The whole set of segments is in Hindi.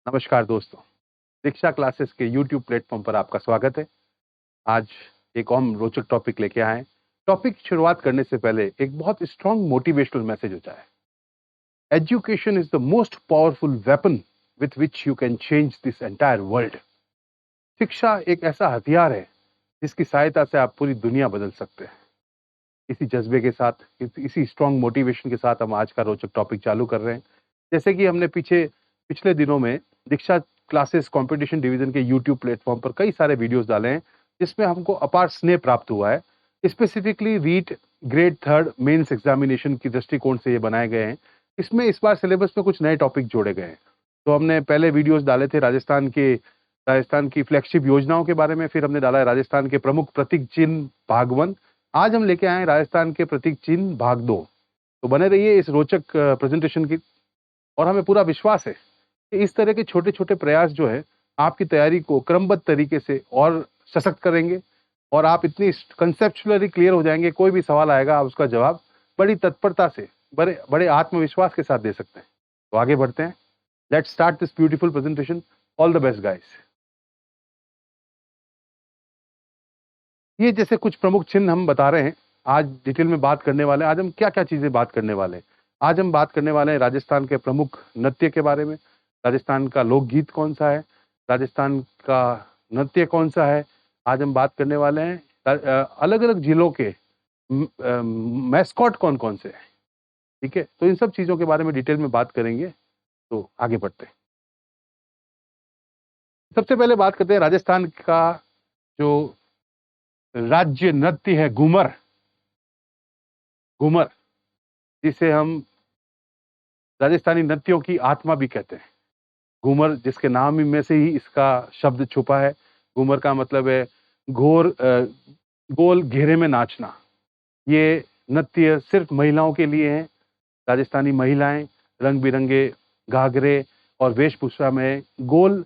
नमस्कार दोस्तों, दीक्षा क्लासेस के यूट्यूब प्लेटफ़ॉर्म पर आपका स्वागत है। आज एक और हम रोचक टॉपिक लेके आए हैं। टॉपिक की शुरुआत करने से पहले एक बहुत स्ट्रॉन्ग मोटिवेशनल मैसेज होता है। Education is the most powerful weapon with which you can change this entire world. शिक्षा एक ऐसा हथियार है, जिसकी सहायता से आप पूरी दुनिया बदल सकते हैं। इसी जज़्बे के साथ, इसी स्ट्रॉन्ग मोटिवेशन के साथ हम आज का रोचक टॉपिक चालू कर रहे हैं। जैसे कि हमने पिछले दिनों में दीक्षा क्लासेस कंपटीशन डिवीज़न के यूट्यूब प्लेटफ़ॉर्म पर कई सारे वीडियोज़ डाले हैं, जिसमें हमको अपार स्नेह प्राप्त हुआ है। Specifically REET grade 3 mains examination की दृष्टिकोण से ये बनाए गए हैं। इसमें इस बार सिलेबस में कुछ नए टॉपिक जोड़े गए हैं। तो हमने पहले वीडियोज़ डाले थे राजस्थान की फ्लैगशिप योजनाओं के बारे में, फिर हमने डाला है राजस्थान के प्रमुख प्रतीक चिन्ह भाग 1। आज हम लेके आए हैं राजस्थान के प्रतीक चिन्ह भाग 2। तो बने रहिए इस रोचक प्रेज़ेंटेशन की और हमें पूरा विश्वास है कि इस तरह के छोटे-छोटे प्रयास जो है, आपकी तैयारी को क्रमबद्ध तरीके से और सशक्त करेंगे और आप इतनी कंसेप्चुअली क्लियर हो जाएँगे, कोई भी सवाल आएगा आप उसका जवाब बड़ी तत्परता से, बड़े बड़े आत्मविश्वास के साथ दे सकते हैं। तो आगे बढ़ते हैं। Let's start this beautiful presentation. All the best guys. ये जैसे कुछ प्रमुख चिन्ह हम बता रहे हैं, आज डिटेल में बात करने वाले हैं। आज हम क्या-क्या चीज़ें बात करने वाले हैं। आज हम बात करने वाले हैं राजस्थान के प्रमुख नृत्य के बारे में, राजस्थान का लोकगीत कौन-सा है, राजस्थान का नृत्य कौन-सा है। आज हम बात करने वाले हैं अलग-अलग जिलों के मैस्कॉट कौन-कौन से हैं, ठीक है? तो इन सब चीज़ों के बारे में डिटेल में बात करेंगे, तो आगे बढ़ते हैं। सबसे पहले बात करते हैं राजस्थान का जो राज्य नृत्य है घूमर, घूमर जिसे हम राजस्थानी नृत्यों की आत्मा भी कहते हैं। घूमर जिसके नाम ही में से ही इसका शब्द छुपा है। घूमर का मतलब है गोल घेरे में नाचना। ये नृत्य सिर्फ़ महिलाओं के लिए है। राजस्थानी महिलाएँ रंग-बिरंगे घाघरे और वेशभूषा में गोल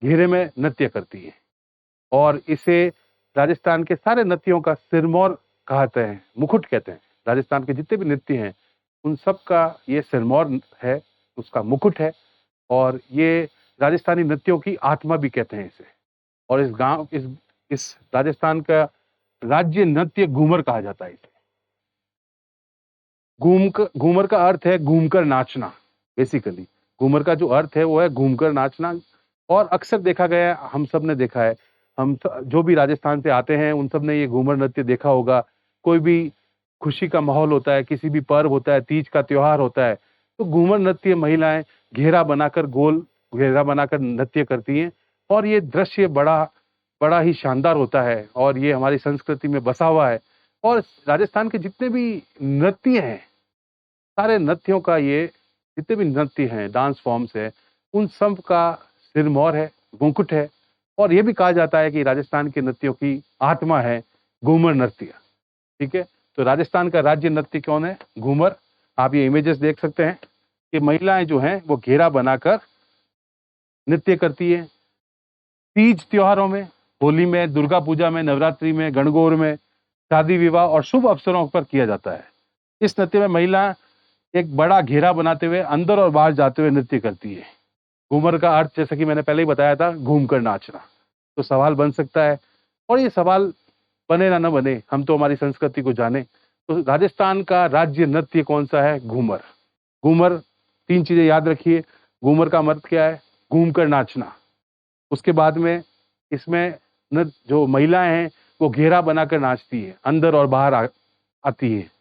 घेरे में नृत्य करती हैं और इसे राजस्थान के सारे नृत्यों का सिरमौर कहते हैं, मुकुट कहते हैं। राजस्थान के जितने भी नृत्य हैं, उन सब का ये सिरमौर है, उसका मुकुट है और ये राजस्थानी नृत्यों की आत्मा भी कहते हैं इसे। और इस राजस्थान का राज्य नृत्य घूमर कहा जाता है इसे। घूमर का अर्थ है घूमकर नाचना बेसिकली। घूमर का जो अर्थ है वो है घूमकर नाचना और अक्सर देखा गया है, हम सब ने देखा है, हम स जो भी राजस्थान से आते हैं उन सब ने ये घूमर नृत्य देखा होगा। कोई भी खुशी का माहौल होता है, किसी भी पर्व होता है, तीज का त्योहार होता है, तो घूमर नृत्य महिलाएँ गोल घेरा बनाकर नृत्य करती हैं और ये दृश्य बड़ा ही शानदार होता है और ये हमारी संस्कृति में बसा हुआ है और राजस्थान के जितने भी नृत्य हैं, सारे नृत्यों का ये जितने भी नृत्य हैं, डांस फ़ॉर्म्स हैं, उन सब का सिरमौर है, मुकुट है और ये भी कहा जाता है कि राजस्थान के नृत्यों की आत्मा है घूमर नृत्य, ठीक है? तो राजस्थान का राज्य नृत्य कौन है? घूमर। आप ये इमेजेस देख सकते हैं कि महिलाएँ जो हैं, वो घेरा बनाकर नृत्य करती हैं। तीज त्योहारों में, होली में, दुर्गा पूजा में, नवरात्रि में, गणगौर में, शादी-विवाह और शुभ अवसरों पर किया जाता है। इस नृत्य में महिला एक बड़ा घेरा बनाते हुए अंदर और बाहर जाते हुए नृत्य करती है। घूमर का अर्थ जैसा कि मैंने पहले ही बताया था, घूमकर नाचना। तो सवाल बन सकता है और ये सवाल बने ना बने, हम तो हमारी संस्कृति को जानें। तो राजस्थान का राज्य नृत्य कौन-सा है? घूमर। घूमर 3 चीज़ें याद रखिए, घूमर का मतलब क्या है? घूमकर नाचना। उसके बाद में इसमें जो महिलाएँ हैं, वो घेरा बनाकर नाचती हैं, अंदर और बाहर आती हैं।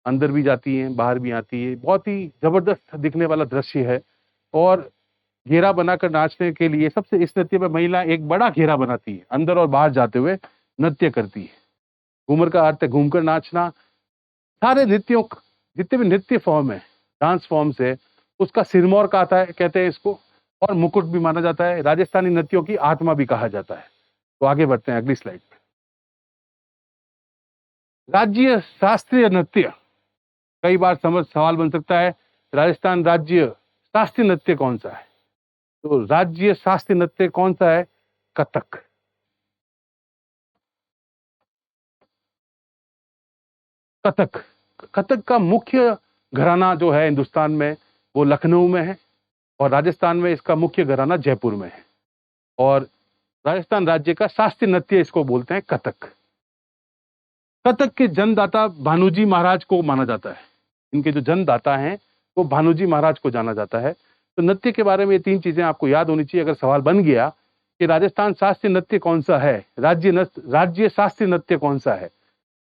अंदर भी जाती हैं, बाहर भी आती हैं। बहुत ही ज़बरदस्त दिखने वाला दृश्य है और घेरा बनाकर नाचने के लिए सबसे इस नृत्य में महिला एक बड़ा घेरा बनाती है, अंदर और बाहर जाते हुए नृत्य करती है। घूमर का अर्थ है घूमकर नाचना। सारे नृत्यों क जितने भी नृत्य फ़ॉर्म है, डांस फ़ॉर्म्स है, उसका सिरमौर कहता है कहते हैं इसको और मुकुट भी माना जाता है। राजस्थानी नृत्यों की आत्मा भी कहा जाता है। तो आगे बढ़ते हैं अगली स्लाइड पे। राज्य शास्त्रीय नृत्य, कई बार सवाल बन सकता है, राजस्थान राज्य शास्त्रीय नृत्य कौन-सा है? तो राज्य शास्त्रीय नृत्य कौन-सा है? कथक। कथक। कथक का मुख्य घराना जो है हिंदुस्तान में, वो लखनऊ में है और राजस्थान में इसका मुख्य घराना जयपुर में है। और राजस्थान राज्य का शास्त्रीय नृत्य इसको बोलते हैं कथक। कथक के जन्मदाता भानुजी महाराज को माना जाता है। इनके जो जन्मदाता हैं वो भानुजी महाराज को जाना जाता है। तो नृत्य के बारे में ये 3 चीजें आपको याद होनी चाहिए। अगर सवाल बन गया कि राजस्थान शास्त्रीय नृत्य कौन सा है, राज्य शास्त्रीय नृत्य कौन सा है,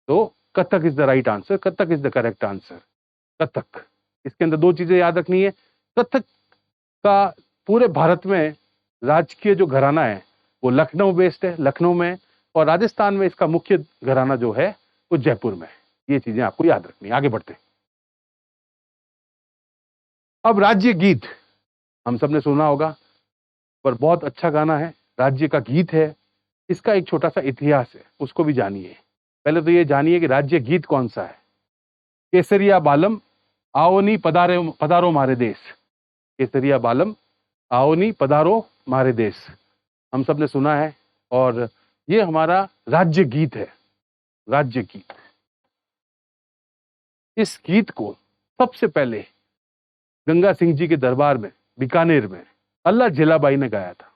तो Kathak is the right answer. Kathak is the correct answer. Kathak. इसके अंदर 2 चीजें याद रखनी है। कथक का पूरे भारत में राजकीय जो घराना है वो लखनऊ बेस्ड है, लखनऊ में। और राजस्थान में इसका मुख्य घराना जो है वो जयपुर में है। ये चीजें आपको याद रखनी है। आगे बढ़ते हैं। अब राज्य गीत हम सबने सुना होगा, पर बहुत अच्छा गाना है, राज्य का गीत है। इसका एक छोटा सा इतिहास है, उसको भी जानिए। पहले तो ये जानिए कि राज्य गीत कौन सा है। केसरिया बालम आओनी पधारो मारे देश। केसरिया बालम आओनी पधारो मारे देश, हम सब ने सुना है। और ये हमारा राज्य गीत है, राज्य गीत। इस गीत को सबसे पहले गंगा सिंह जी के दरबार में बीकानेर में अल्लाह जिलाबाई ने गाया था।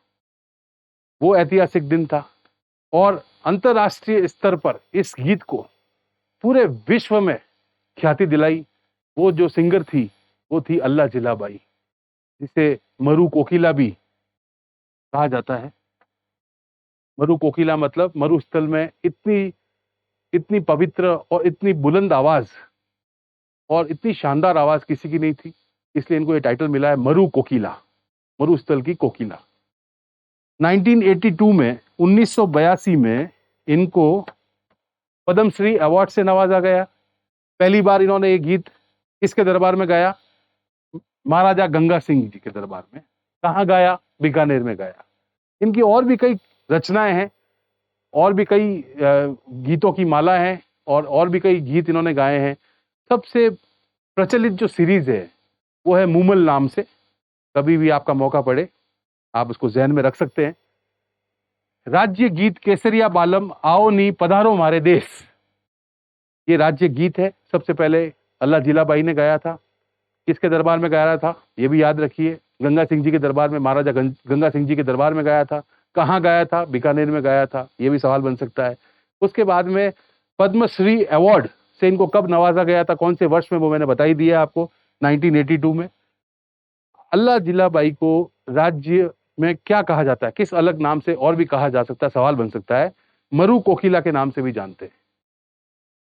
वो ऐतिहासिक दिन था और अंतर्राष्ट्रीय स्तर पर इस गीत को पूरे विश्व में ख्याति दिलाई। वो जो सिंगर थी वो थी अल्लाह जिलाबाई, जिसे मरु कोकिला भी कहा जाता है। मरु कोकिला मतलब मरुस्थल में इतनी इतनी पवित्र और इतनी बुलंद आवाज और इतनी शानदार आवाज किसी की नहीं थी, इसलिए इनको ये टाइटल मिला है मरु कोकिला, मरुस्थल की कोकिला। 1982 में 1982 में इनको पद्मश्री अवार्ड से नवाजा गया। पहली बार इन्होंने ये गीत किसके दरबार में गाया? महाराजा गंगा सिंह जी के दरबार में। कहाँ गाया? बीकानेर में गाया। इनकी और भी कई रचनाएं हैं, और भी कई गीतों की माला है, और भी कई गीत इन्होंने गाए हैं। सबसे प्रचलित जो सीरीज है वो है मूमल नाम से। कभी भी आपका मौका पड़े आप उसको ज़हन में रख सकते हैं। राज्य गीत केसरिया बालम आओ नी पधारो मारे देश, ये राज्य गीत है। सबसे पहले अल्लाह जिलाबाई ने गाया था। किसके दरबार में गाया था ये भी याद रखिए। गंगा सिंह जी के दरबार में, महाराजा गंगा सिंह जी के दरबार में गाया था। कहाँ गाया था? बीकानेर में गाया था। ये भी सवाल बन सकता है। उसके बाद में पद्मश्री अवार्ड से इनको कब नवाजा गया था, कौन से वर्ष में, वो मैंने बता ही दिया आपको, 1982 में। अल्लाह जिलाबाई को राज्य में क्या कहा जाता है, किस अलग नाम से और भी कहा जा सकता है, सवाल बन सकता है। मरु कोकिला के नाम से भी जानते हैं।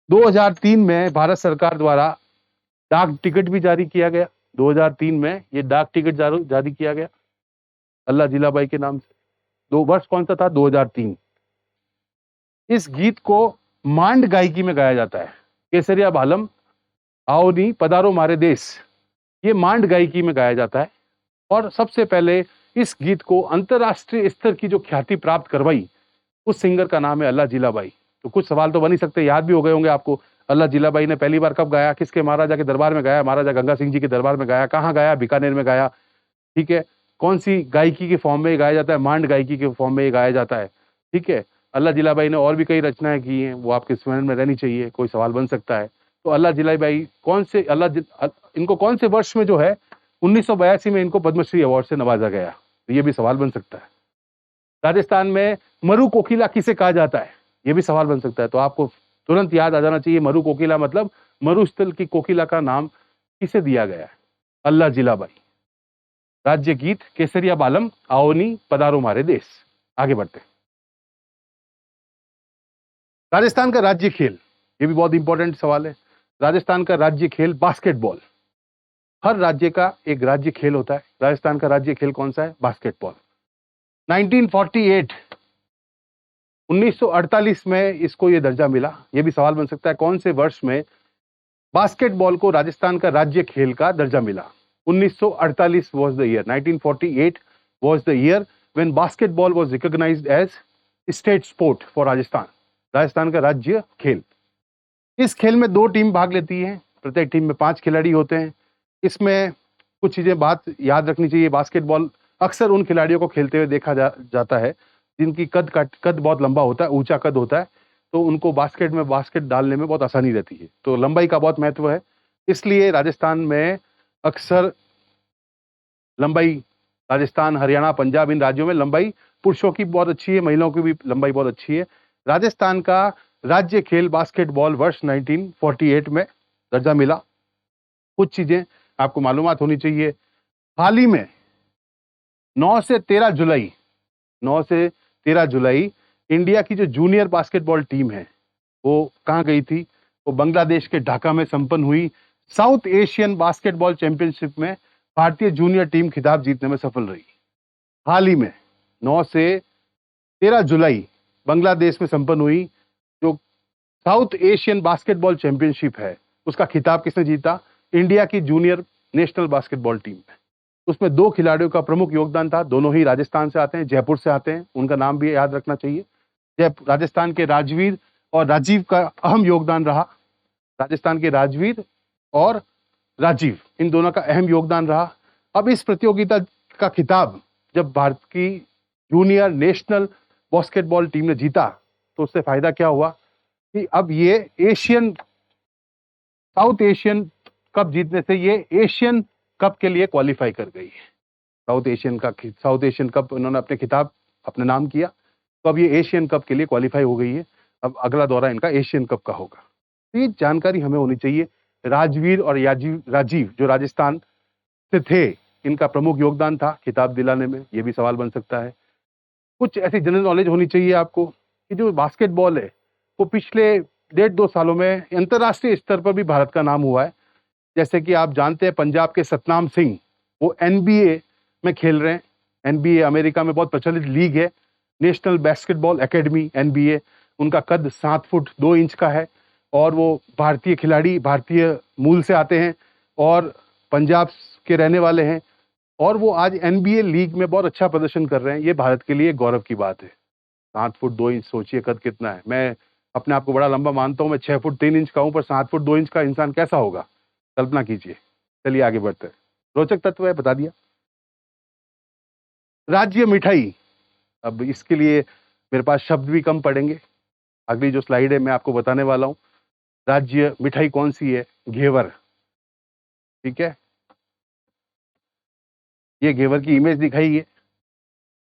2003 में भारत सरकार द्वारा डाक टिकट भी जारी किया गया। 2003 में ये डाक टिकट जारी किया गया अल्लाह जिलाबाई के नाम से। 2 वर्ष कौन सा था? 2003। इस गीत को मांड गायकी में गाया जाता है। केसरिया बालम आओ नी पधारो मारे देश, ये मांड गायकी में गाया जाता है। और सबसे पहले इस गीत को अंतर्राष्ट्रीय स्तर की जो ख्याति प्राप्त करवाई, उस सिंगर का नाम है अल्लाह जिलाबाई। तो कुछ सवाल तो बन ही सकते, याद भी हो गए होंगे आपको। अल्लाह जिलाबाई ने पहली बार कब गाया, किसके महाराजा के दरबार में गाया? महाराजा गंगा सिंह जी के दरबार में गाया। कहाँ गाया? बीकानेर में गाया। ठीक है। कौन सी गायकी के फॉर्म में गाया जाता है? मांड गायकी के फॉर्म में ये गाया जाता है। ठीक है। अल्लाह जिलाबाई ने और भी कई रचनाएं की हैं, वो आपके स्मरण में रहनी चाहिए, कोई सवाल बन सकता है। तो अल्लाह जिलाबाई इनको कौन से वर्ष में जो है 1982 में इनको पद्मश्री अवार्ड से नवाजा गया, तो ये भी सवाल बन सकता है। राजस्थान में मरु कोकिला किसे कहा जाता है, ये भी सवाल बन सकता है। तो आपको तुरंत याद आ जाना चाहिए, मरु कोकिला मतलब मरुस्थल की कोकिला का नाम किसे दिया गया है? अल्लाह जिलाबाई। राज्य गीत केसरिया बालम आओनी पधारो मारे देश। आगे बढ़ते हैं। राजस्थान का राज्य खेल, ये भी बहुत इंपॉर्टेंट सवाल है। राजस्थान का राज्य खेल बास्केटबॉल। हर राज्य का एक राज्य खेल होता है। राजस्थान का राज्य खेल कौन सा है? बास्केटबॉल। 1948 1948 में इसको ये दर्जा मिला। ये भी सवाल बन सकता है, कौन से वर्ष में बास्केटबॉल को राजस्थान का राज्य खेल का दर्जा मिला? 1948 was the year. 1948 was the year when basketball was recognized as state sport for Rajasthan. Rajasthan का राज्य खेल। इस खेल में 2 टीम भाग लेती हैं। प्रत्येक टीम में 5 खिलाड़ी होते हैं। इसमें कुछ चीजें बात याद रखनी चाहिए। बास्केटबॉल अक्सर उन खिलाड़ियों को खेलते हुए देखा जाता है जिनकी कद बहुत लंबा होता है, ऊंचा कद होता है, तो उनको बास्केट डालने में बहुत आसानी रहती है। तो लंबाई का बहुत महत्व है। इसलिए राजस्थान में अक्सर लंबाई राजस्थान, हरियाणा, पंजाब इन राज्यों में लंबाई पुरुषों की बहुत अच्छी है, महिलाओं की भी लंबाई बहुत अच्छी है। राजस्थान का राज्य खेल बास्केटबॉल वर्ष 1948 में दर्जा मिला। कुछ चीजें आपको मालूमात होनी चाहिए। हाल ही में 9 से 13 जुलाई 9 से 13 जुलाई इंडिया की जो जूनियर बास्केटबॉल टीम है वो कहाँ गई थी? वो बांग्लादेश के ढाका में संपन्न हुई साउथ एशियन बास्केटबॉल चैंपियनशिप में भारतीय जूनियर टीम खिताब जीतने में सफल रही। हाल ही में 9 से 13 जुलाई बांग्लादेश में संपन्न हुई जो साउथ एशियन बास्केटबॉल चैंपियनशिप है, उसका खिताब किसने जीता? इंडिया की जूनियर नेशनल बास्केटबॉल टीम में। उसमें 2 खिलाड़ियों का प्रमुख योगदान था, दोनों ही राजस्थान से आते हैं, जयपुर से आते हैं, उनका नाम भी याद रखना चाहिए। राजस्थान के राजवीर और राजीव का अहम योगदान रहा। राजस्थान के राजवीर और राजीव इन दोनों का अहम योगदान रहा। अब इस प्रतियोगिता का खिताब जब भारत की जूनियर नेशनल बास्केटबॉल टीम ने जीता तो उससे फायदा क्या हुआ कि अब ये साउथ एशियन कप जीतने से ये एशियन कप के लिए क्वालिफाई कर गई है। साउथ एशियन कप उन्होंने अपने खिताब अपने नाम किया, तो अब ये एशियन कप के लिए क्वालिफाई हो गई है। अब अगला दौरा इनका एशियन कप का होगा। तो ये जानकारी हमें होनी चाहिए। राजवीर और राजीव जो राजस्थान से थे, इनका प्रमुख योगदान था खिताब दिलाने में, ये भी सवाल बन सकता है। कुछ ऐसी जनरल नॉलेज होनी चाहिए आपको कि जो बास्केटबॉल है वो पिछले 1.5-2 सालों में अंतर्राष्ट्रीय स्तर पर भी भारत का नाम हुआ है। जैसे कि आप जानते हैं पंजाब के सतनाम सिंह वो एनबीए में खेल रहे हैं। एनबीए अमेरिका में बहुत प्रचलित लीग है, नेशनल बास्केटबॉल एकेडमी एनबीए। उनका कद 7 फुट 2 इंच का है और वो भारतीय खिलाड़ी, भारतीय मूल से आते हैं और पंजाब के रहने वाले हैं और वो आज एनबीए लीग में बहुत अच्छा प्रदर्शन कर रहे हैं। ये भारत के लिए गौरव की बात है। 7 फुट 2 इंच, सोचिए कद कितना है। मैं अपने आप को बड़ा लंबा मानता हूँ, मैं 6 फुट 3 इंच का हूँ, पर 7 फुट 2 इंच का इंसान कैसा होगा, कल्पना कीजिए। चलिए आगे बढ़ते हैं। रोचक तत्व है, बता दिया। राज्य मिठाई, अब इसके लिए मेरे पास शब्द भी कम पड़ेंगे। अगली जो स्लाइड है मैं आपको बताने वाला हूँ। राज्य मिठाई कौन सी है? घेवर। ठीक है, ये घेवर की इमेज दिखाई है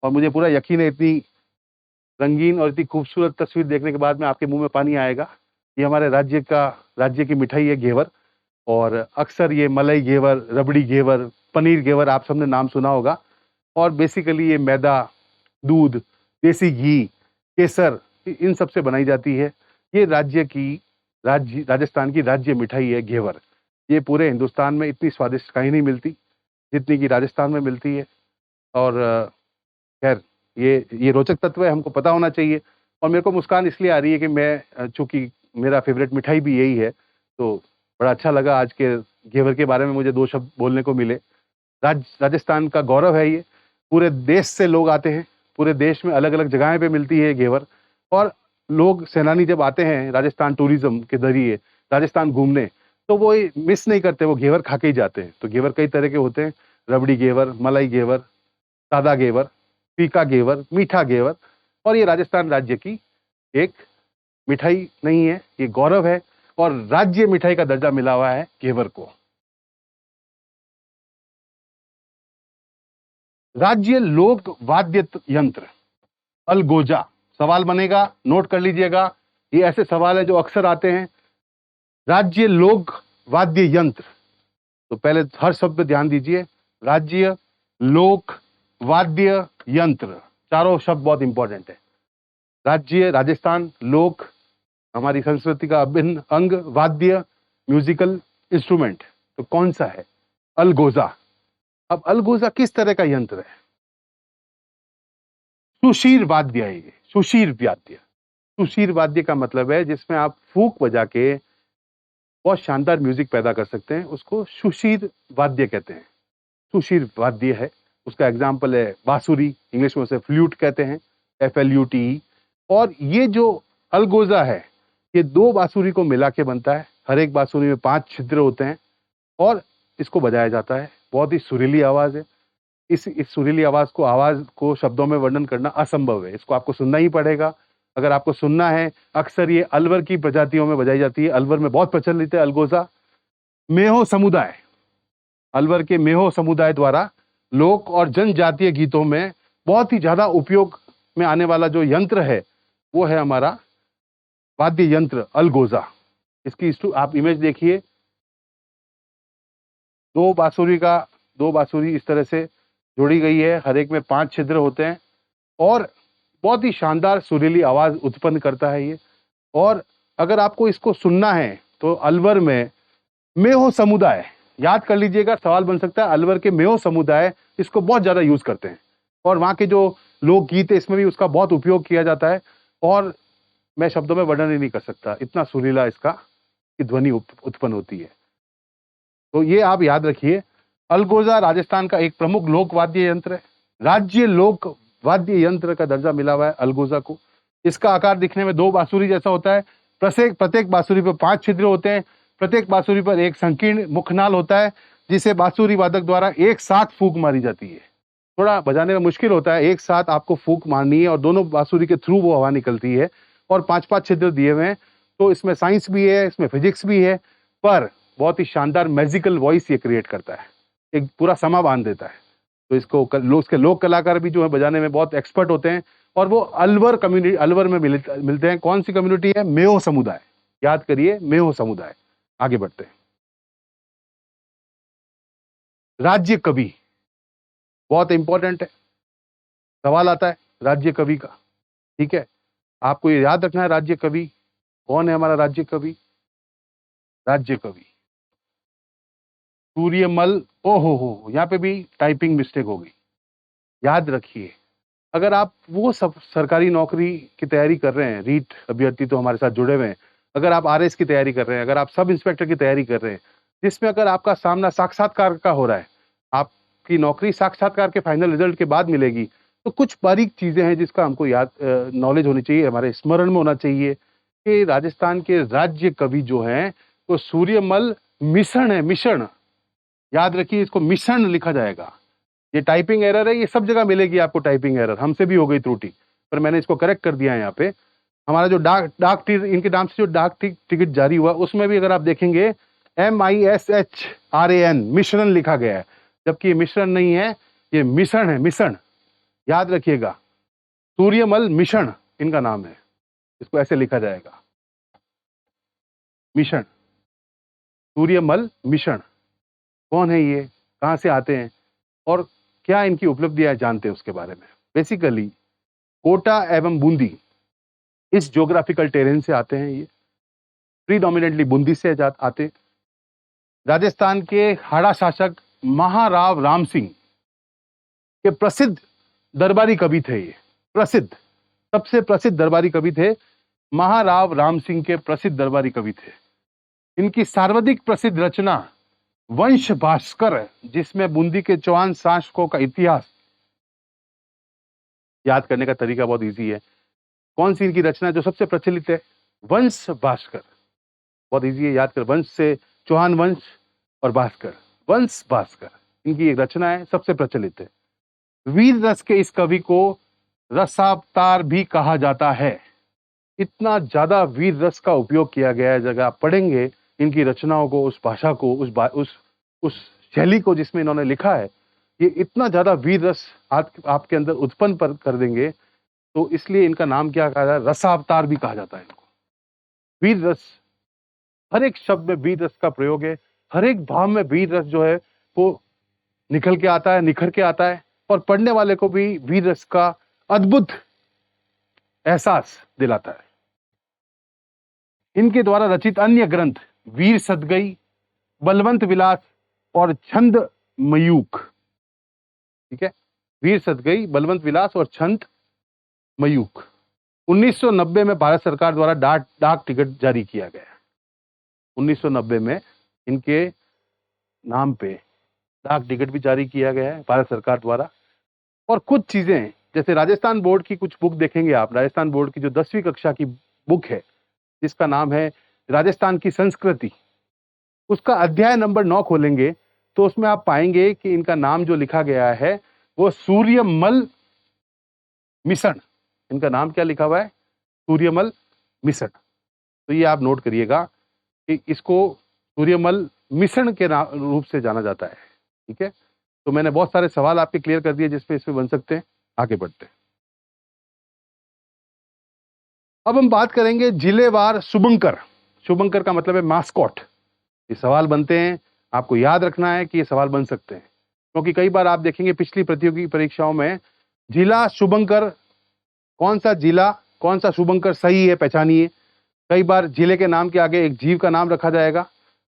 और मुझे पूरा यकीन है इतनी रंगीन और इतनी खूबसूरत तस्वीर देखने के बाद में आपके मुंह में पानी आएगा। ये हमारे राज्य की मिठाई है घेवर। और अक्सर ये मलाई घेवर, रबड़ी घेवर, पनीर घेवर आप सबने नाम सुना होगा। और बेसिकली ये मैदा, दूध, देसी घी, केसर इन सब से बनाई जाती है। ये राजस्थान की राज्य मिठाई है घेवर। ये पूरे हिंदुस्तान में इतनी स्वादिष्ट कहीं नहीं मिलती जितनी कि राजस्थान में मिलती है। और खैर ये रोचक तत्व है, हमको पता होना चाहिए। और मेरे को मुस्कान इसलिए आ रही है कि मैं चूँकि मेरा फ़ेवरेट मिठाई भी यही है, तो बड़ा अच्छा लगा आज के घेवर के बारे में मुझे 2 शब्द बोलने को मिले। राजस्थान का गौरव है ये, पूरे देश से लोग आते हैं, पूरे देश में अलग-अलग जगहें पे मिलती है ये घेवर। और लोग सैलानी जब आते हैं राजस्थान टूरिज़्म के ज़रिए राजस्थान घूमने, तो वो ये मिस नहीं करते, वो घेवर खा के ही जाते हैं। तो घेवर कई तरह के होते हैं, रबड़ी घेवर, मलाई घेवर, सादा घेवर, फीका घेवर, मीठा घेवर। और ये राजस्थान राज्य की एक मिठाई नहीं है, ये गौरव है और राज्य मिठाई का दर्जा मिला हुआ है घेवर को। राज्य लोक वाद्य यंत्र, अलगोजा। सवाल बनेगा, नोट कर लीजिएगा। ये ऐसे सवाल है जो अक्सर आते हैं। राज्य लोक वाद्य यंत्र, तो पहले हर शब्द पे ध्यान दीजिए। राज्य लोक वाद्य यंत्र, चारों शब्द बहुत इंपॉर्टेंट है। राज्य राजस्थान, लोक हमारी संस्कृति का अभिन्न अंग, वाद्य म्यूजिकल इंस्ट्रूमेंट, तो कौन सा है? अलगोजा। अब अलगोजा किस तरह का यंत्र है? सुशीर वाद्य है ये, सुशीर वाद्य। सुशीर वाद्य का मतलब है जिसमें आप फूंक बजा के बहुत शानदार म्यूजिक पैदा कर सकते हैं, उसको सुशीर वाद्य कहते हैं। सुशीर वाद्य है, उसका एग्जाम्पल है बांसुरी, इंग्लिश में उसे फ्लूट कहते हैं, FLUTE। और ये जो अलगोजा है, ये 2 बांसुरी को मिला के बनता है। हर एक बांसुरी में 5 छिद्र होते हैं और इसको बजाया जाता है। बहुत ही सुरीली आवाज़ है। इस सुरीली आवाज़ को शब्दों में वर्णन करना असंभव है। इसको आपको सुनना ही पड़ेगा। अगर आपको सुनना है, अक्सर ये अलवर की प्रजातियों में बजाई जाती है। अलवर में बहुत प्रचलित है अलगोजा। मेहो समुदाय, अलवर के मेहो समुदाय द्वारा लोक और जनजातीय गीतों में बहुत ही ज़्यादा उपयोग में आने वाला जो यंत्र है, वो है हमारा वाद्य यंत्र अलगोजा। इसकी आप इमेज देखिए, 2 बांसुरी इस तरह से जोड़ी गई है, हर एक में 5 छिद्र होते हैं और बहुत ही शानदार सुरीली आवाज़ उत्पन्न करता है ये। और अगर आपको इसको सुनना है तो अलवर में मेहो समुदाय, याद कर लीजिएगा, सवाल बन सकता है, अलवर के मेहो समुदाय इसको बहुत ज़्यादा यूज़ करते हैं और वहाँ के जो लोकगीत है इसमें भी उसका बहुत उपयोग किया जाता है और मैं शब्दों में वर्णन ही नहीं कर सकता, इतना सुरीला इसका की ध्वनि उत्पन्न होती है। तो ये आप याद रखिए, अलगोजा राजस्थान का एक प्रमुख लोक वाद्य यंत्र है। राज्य लोक वाद्य यंत्र का दर्जा मिला हुआ है अलगोजा को। इसका आकार दिखने में 2 बांसुरी जैसा होता है। प्रत्येक बांसुरी पर 5 छिद्र होते हैं। प्रत्येक बांसुरी पर एक संकीर्ण मुखनाल होता है जिसे बांसुरी वादक द्वारा एक साथ फूंक मारी जाती है। थोड़ा बजाने में मुश्किल होता है, एक साथ आपको फूंक मारनी है और दोनों बांसुरी के थ्रू वो हवा निकलती है और 5-5 छिद्र दिए हुए हैं। तो इसमें साइंस भी है, इसमें फिजिक्स भी है, पर बहुत ही शानदार मैजिकल वॉइस ये क्रिएट करता है, एक पूरा समा बांध देता है। तो इसके लोक कलाकार भी जो है बजाने में बहुत एक्सपर्ट होते हैं और वो अलवर में मिलते हैं। कौन सी कम्युनिटी है? मेहो समुदाय, याद करिए, मेहो समुदाय। आगे बढ़ते हैं। राज्य कवि बहुत इंपॉर्टेंट है, सवाल आता है राज्य कवि का, ठीक है, आपको ये याद रखना है राज्य कवि कौन है। हमारा राज्य कवि सूर्यमल, ओ हो, यहाँ पे भी टाइपिंग मिस्टेक हो गई। याद रखिए, अगर आप वो सब सरकारी नौकरी की तैयारी कर रहे हैं, रीट अभ्यर्थी तो हमारे साथ जुड़े हुए हैं, अगर आप आरएस की तैयारी कर रहे हैं, अगर आप सब इंस्पेक्टर की तैयारी कर रहे हैं, जिसमें अगर आपका सामना साक्षात्कार का हो रहा है, आपकी नौकरी साक्षात्कार के फाइनल रिजल्ट के बाद मिलेगी, तो कुछ बारीक चीजें हैं जिसका हमको याद नॉलेज होनी चाहिए, हमारे स्मरण में होना चाहिए कि राजस्थान के राज्य कवि जो हैं वो सूर्यमल मिश्रण है। मिश्रण, याद रखिए, इसको मिश्रण लिखा जाएगा। ये टाइपिंग एरर है, ये सब जगह मिलेगी आपको टाइपिंग एरर, हमसे भी हो गई त्रुटि, पर मैंने इसको करेक्ट कर दिया है यहाँ पे। हमारा जो इनके नाम से जो डाक टिकट जारी हुआ उसमें भी अगर आप देखेंगे MISHRAN मिश्रण लिखा गया है, जबकि ये मिश्रण नहीं है, ये मिश्रण है, मिश्रण। याद रखिएगा, सूर्यमल मिश्रण इनका नाम है, इसको ऐसे लिखा जाएगा, मिश्रण, सूर्यमल मिश्रण। कौन है ये, कहाँ से आते हैं और क्या इनकी उपलब्धियां जानते हैं उसके बारे में। बेसिकली कोटा एवं बूंदी, इस ज्योग्राफिकल टेरेन से आते हैं ये, प्रीडोमिनेटली बूंदी से आते हैं। राजस्थान के हाड़ा शासक महाराव राम सिंह के प्रसिद्ध दरबारी कवि थे ये, प्रसिद्ध, सबसे प्रसिद्ध दरबारी कवि थे, महाराव राम सिंह के प्रसिद्ध दरबारी कवि थे। इनकी सर्वाधिक प्रसिद्ध रचना वंश भास्कर, जिसमें बूंदी के चौहान शासकों का इतिहास, याद करने का तरीका बहुत इजी है। कौन सी इनकी रचना जो सबसे प्रचलित है? वंश भास्कर, बहुत इजी है याद कर, वंश से चौहान वंश और भास्कर, वंश भास्कर इनकी एक रचना है, सबसे प्रचलित है। वीर रस के इस कवि को रसावतार भी कहा जाता है। इतना ज्यादा वीर रस का उपयोग किया गया है, जगह आप पढ़ेंगे इनकी रचनाओं को, उस भाषा को, उस शैली को जिसमें इन्होंने लिखा है, ये इतना ज्यादा वीर रस आपके अंदर उत्पन्न कर देंगे, तो इसलिए इनका नाम क्या कहा जाता है? रसावतार भी कहा जाता है इनको। वीर रस, हर एक शब्द में वीर रस का प्रयोग है, हर एक भाव में वीर रस जो है वो निकल के आता है, निखर के आता है और पढ़ने वाले को भी वीर रस का अद्भुत एहसास दिलाता है। इनके द्वारा रचित अन्य ग्रंथ वीर सदगई, बलवंत विलास और छंद मयूख, ठीक है, वीर सदगई, बलवंत विलास और छंद मयूख। 1990 में भारत सरकार द्वारा डाक टिकट जारी किया गया। 1990 में इनके नाम पे डाक टिकट भी जारी किया गया है भारत सरकार द्वारा। और कुछ चीजें, जैसे राजस्थान बोर्ड की कुछ बुक देखेंगे आप, राजस्थान बोर्ड की जो 10वीं कक्षा की बुक है जिसका नाम है राजस्थान की संस्कृति, उसका अध्याय नंबर 9 खोलेंगे तो उसमें आप पाएंगे कि इनका नाम जो लिखा गया है वो सूर्यमल मिश्रण, इनका नाम क्या लिखा हुआ है? सूर्यमल मिश्रण। तो ये आप नोट करिएगा कि इसको सूर्यमल मिश्रण के रूप से जाना जाता है, ठीक है। तो मैंने बहुत सारे सवाल आपके क्लियर कर दिए जिसपे इसमें बन सकते हैं। आगे बढ़ते हैं। अब हम बात करेंगे जिलेवार शुभंकर। शुभंकर का मतलब है मास्कॉट। ये सवाल बनते हैं, आपको याद रखना है कि ये सवाल बन सकते हैं, क्योंकि कई बार आप देखेंगे पिछली प्रतियोगी परीक्षाओं में जिला शुभंकर, कौन सा जिला, कौन सा शुभंकर सही है, पहचानिए। कई बार जिले के नाम के आगे एक जीव का नाम रखा जाएगा,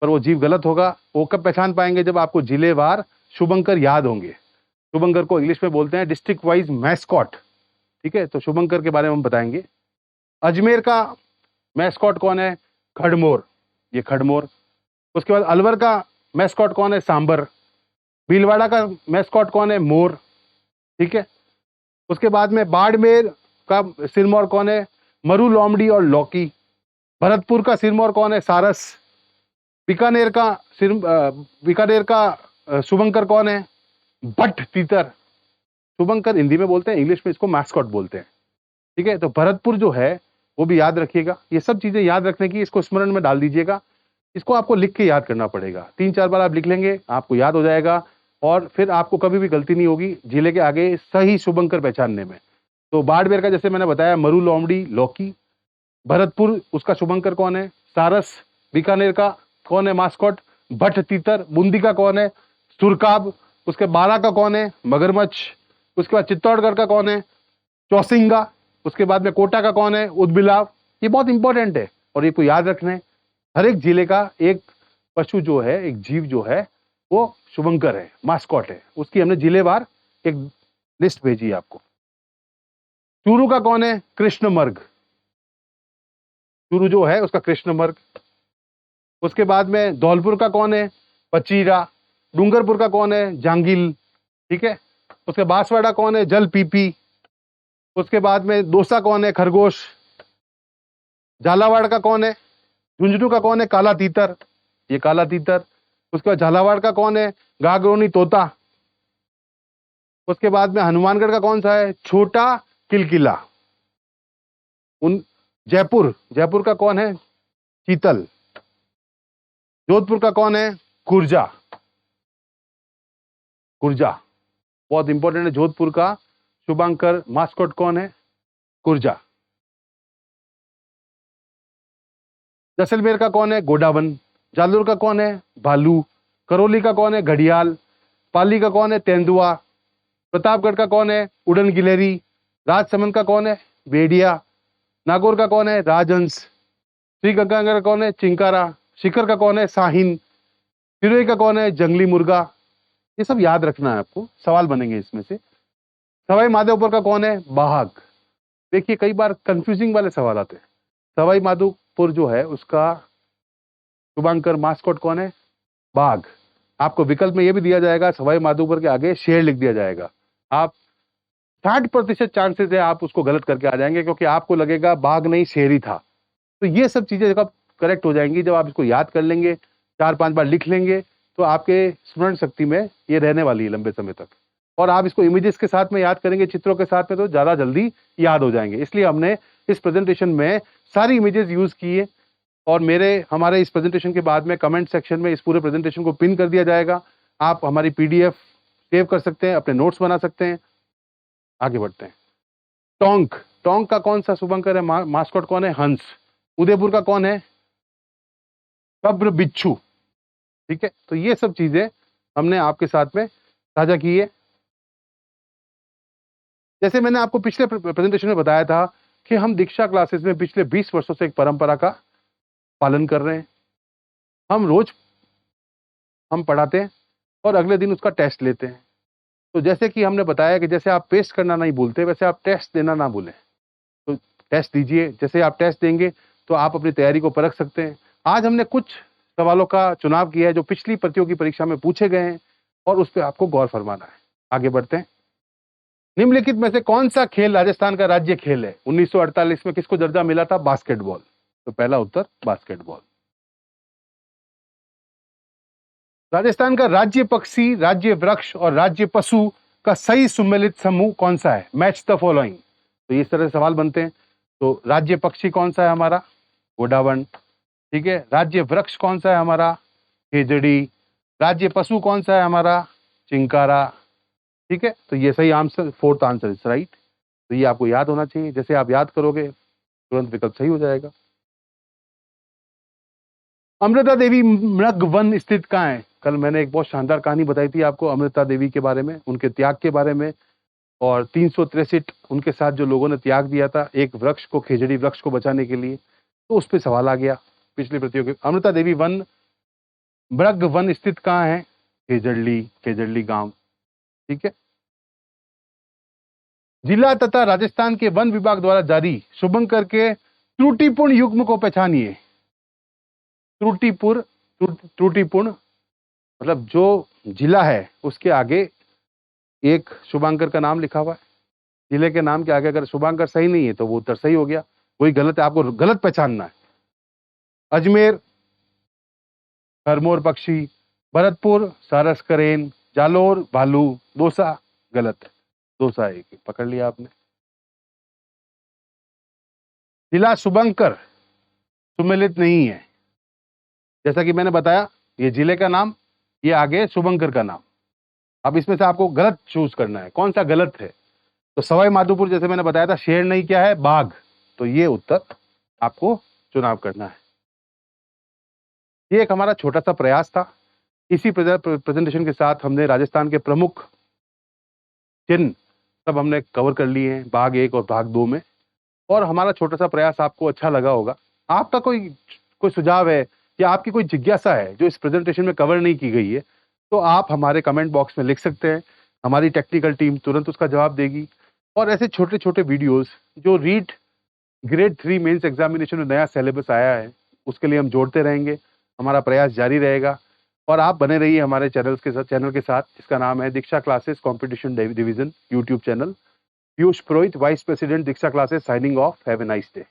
पर वो जीव गलत होगा। वो कब पहचान पाएंगे? जब आपको जिलेवार शुभंकर याद होंगे। शुभंकर को इंग्लिश में बोलते हैं डिस्ट्रिक्ट वाइज मैस्कॉट। ठीक है, तो शुभंकर के बारे में हम बताएंगे। अजमेर का मैस्कॉट कौन है? खड़मोर, ये खड़मोर। उसके बाद अलवर का मैस्कॉट कौन है? सांबर। भीलवाड़ा का मैस्कॉट कौन है? मोर। ठीक है, उसके बाद में बाड़मेर का सिरमौर कौन है? मरु, लोमड़ी और लौकी। भरतपुर का सिरमौर कौन है? सारस। बीकानेर का शुभंकर कौन है? भट्ट तीतर। शुभंकर हिंदी में बोलते हैं, इंग्लिश में इसको मैस्कॉट बोलते हैं। ठीक है, तो भरतपुर जो है वो भी याद रखिएगा। ये सब चीजें याद रखने की, इसको स्मरण में डाल दीजिएगा। इसको आपको लिख के याद करना पड़ेगा। 3-4 बार आप लिख लेंगे, आपको याद हो जाएगा, और फिर आपको कभी भी गलती नहीं होगी जिले के आगे सही शुभंकर पहचानने में। तो बाड़मेर का जैसे मैंने बताया मरु, लोमड़ी, लौकी। भरतपुर, उसका शुभंकर कौन है? सारस। बीकानेर का कौन है मास्कॉट? भट्ट तीतर। बूंदी का कौन है? सुरकाब। उसके बारा का कौन है? मगरमच्छ। उसके बाद चित्तौड़गढ़ का कौन है? चौसिंगा। उसके बाद में कोटा का कौन है? उदबिलाव। ये बहुत इंपॉर्टेंट है और ये को याद रखना है। हर एक जिले का एक पशु जो है, एक जीव जो है, वो शुभंकर है, मास्कॉट है। उसकी हमने जिलेवार एक लिस्ट भेजी है आपको। चूरू का कौन है? कृष्णमर्ग। चूरू जो है उसका कृष्णमर्ग। उसके बाद में धौलपुर का कौन है? पचीरा। डूंगरपुर का कौन है? जांगिल। ठीक है, उसके बांसवाड़ा कौन है? जल पीपी। उसके बाद में दौसा कौन है? खरगोश। झालावाड़ का कौन है? झुंझुनू का कौन है? काला तीतर, ये काला तीतर। उसके बाद झालावाड़ का कौन है? गागरोनी तोता। उसके बाद में हनुमानगढ़ का कौन सा है? छोटा किलकिला। उन जयपुर, जयपुर का कौन है? चीतल। जोधपुर का कौन है? कुर्जा। कुर्जा बहुत इंपॉर्टेंट है। जोधपुर का शुभंकर मास्कॉट कौन है? कुर्जा। जैसलमेर का कौन है? गोडावन। जालोर का कौन है? भालू। करौली का कौन है? घड़ियाल। पाली का कौन है? तेंदुआ। प्रतापगढ़ का कौन है? उड़न गिलेरी। राजसमंद का कौन है? भेड़िया। नागौर का कौन है? राजहंस। श्रीगंगानगर का कौन है? चिंकारा। शिखर का कौन है? साहिन। सिरोही का कौन है? जंगली मुर्गा। ये सब याद रखना है आपको, सवाल बनेंगे इसमें से। सवाई माधोपुर का कौन है? बाघ। देखिए कई बार कंफ्यूजिंग वाले सवाल आते हैं। सवाई माधोपुर जो है उसका शुभंकर मास्कॉट कौन है? बाघ। आपको विकल्प में यह भी दिया जाएगा, सवाई माधोपुर के आगे शेर लिख दिया जाएगा। आप 60% चांसेस है आप उसको गलत करके आ जाएंगे, क्योंकि आपको लगेगा बाघ नहीं शेर ही था। तो ये सब चीजें जब करेक्ट हो जाएंगी, जब आप इसको याद कर लेंगे, 4-5 बार लिख लेंगे, तो आपके स्मरण शक्ति में ये रहने वाली है लंबे समय तक। और आप इसको इमेजेस के साथ में याद करेंगे, चित्रों के साथ में, तो ज्यादा जल्दी याद हो जाएंगे। इसलिए हमने इस प्रेजेंटेशन में सारी इमेजेस यूज की है, और हमारे इस प्रेजेंटेशन के बाद में कमेंट सेक्शन में इस पूरे प्रेजेंटेशन को पिन कर दिया जाएगा। आप हमारी PDF सेव कर सकते हैं, अपने नोट्स बना सकते हैं। आगे बढ़ते हैं। टोंक, टोंक का कौन सा शुभंकर है? मास्कॉट कौन है? हंस। उदयपुर का कौन है? कब्र बिच्छू। ठीक है, तो ये सब चीजें हमने आपके साथ में साझा की है। जैसे मैंने आपको पिछले प्रेजेंटेशन में बताया था कि हम दीक्षा क्लासेस में पिछले 20 वर्षों से एक परंपरा का पालन कर रहे हैं। हम पढ़ाते हैं और अगले दिन उसका टेस्ट लेते हैं। तो जैसे कि हमने बताया कि जैसे आप पेस्ट करना नहीं भूलते, वैसे आप टेस्ट देना ना भूलें। तो टेस्ट दीजिए, जैसे आप टेस्ट देंगे तो आप अपनी तैयारी को परख सकते हैं। आज हमने कुछ सवालों का चुनाव किया है जो पिछली प्रतियोगी परीक्षा में पूछे गए हैं, और उस पर आपको गौर फरमाना है। आगे बढ़ते हैं। निम्नलिखित में से कौन सा खेल राजस्थान का राज्य खेल है? 1948 में किसको दर्जा मिला था? बास्केटबॉल। तो पहला उत्तर बास्केटबॉल। राजस्थान का राज्य पक्षी, राज्य वृक्ष और राज्य पशु का सही सुमेलित समूह कौन सा है? Match the following. तो इस तरह से सवाल बनते हैं। तो राज्य पक्षी कौन सा है हमारा? गोडावन। ठीक है, राज्य वृक्ष कौन सा है हमारा? खेजड़ी। राज्य पशु कौन सा है हमारा? चिंकारा, ठीक है। तो ये सही answer, fourth answer is right. तो ये आपको याद होना चाहिए, जैसे आप याद करोगे तुरंत विकल्प सही हो जाएगा। अमृता देवी मृग वन स्थित कहाँ है? कल मैंने एक बहुत शानदार कहानी बताई थी आपको अमृता देवी के बारे में, उनके त्याग के बारे में, और 363 उनके साथ जो लोगों ने त्याग दिया था एक वृक्ष को, खेजड़ी वृक्ष को बचाने के लिए, तो उस पर सवाल आ गया पिछली प्रतियोगिता। अमृता देवी वन मृग वन स्थित कहाँ है? खेजड़ली गांव, ठीक है। जिला तथा राजस्थान के वन विभाग द्वारा जारी शुभंकर के त्रुटिपूर्ण युग्म को पहचानिए। त्रुटिपूर्ण मतलब जो जिला है उसके आगे एक शुभांकर का नाम लिखा हुआ है, जिले के नाम के आगे अगर शुभांकर सही नहीं है तो वो उत्तर सही हो गया, वही गलत है, आपको गलत पहचानना है। अजमेर हरमोर पक्षी, भरतपुर सारस करेन, जालोर भालू, दौसा गलत, दौसा एक पकड़ लिया आपने। जिला शुभंकर सुमेलित नहीं है, जैसा कि मैंने बताया ये जिले का नाम, ये आगे शुभंकर का नाम। अब इसमें से आपको गलत चूज करना है, कौन सा गलत है। तो सवाई माधोपुर जैसे मैंने बताया था शेर नहीं क्या है, बाघ, तो ये उत्तर आपको चुनाव करना है। ये एक हमारा छोटा सा प्रयास था। इसी प्रेजेंटेशन के साथ हमने राजस्थान के प्रमुख चिन्ह सब हमने कवर कर लिए हैं, भाग 1 और भाग 2 में। और हमारा छोटा सा प्रयास आपको अच्छा लगा होगा। आपका कोई सुझाव है या आपकी कोई जिज्ञासा है जो इस प्रेजेंटेशन में कवर नहीं की गई है, तो आप हमारे कमेंट बॉक्स में लिख सकते हैं, हमारी टेक्निकल टीम तुरंत उसका जवाब देगी। और ऐसे छोटे छोटे वीडियोस जो रीट ग्रेड 3 मेंस एग्जामिनेशन में नया सिलेबस आया है उसके लिए हम जोड़ते रहेंगे, हमारा प्रयास जारी रहेगा। और आप बने रहिए हमारे चैनल के साथ जिसका नाम है Diksha classes competition division YouTube channel. Piyush Purohit, vice president, Diksha classes, signing off. Have a nice day.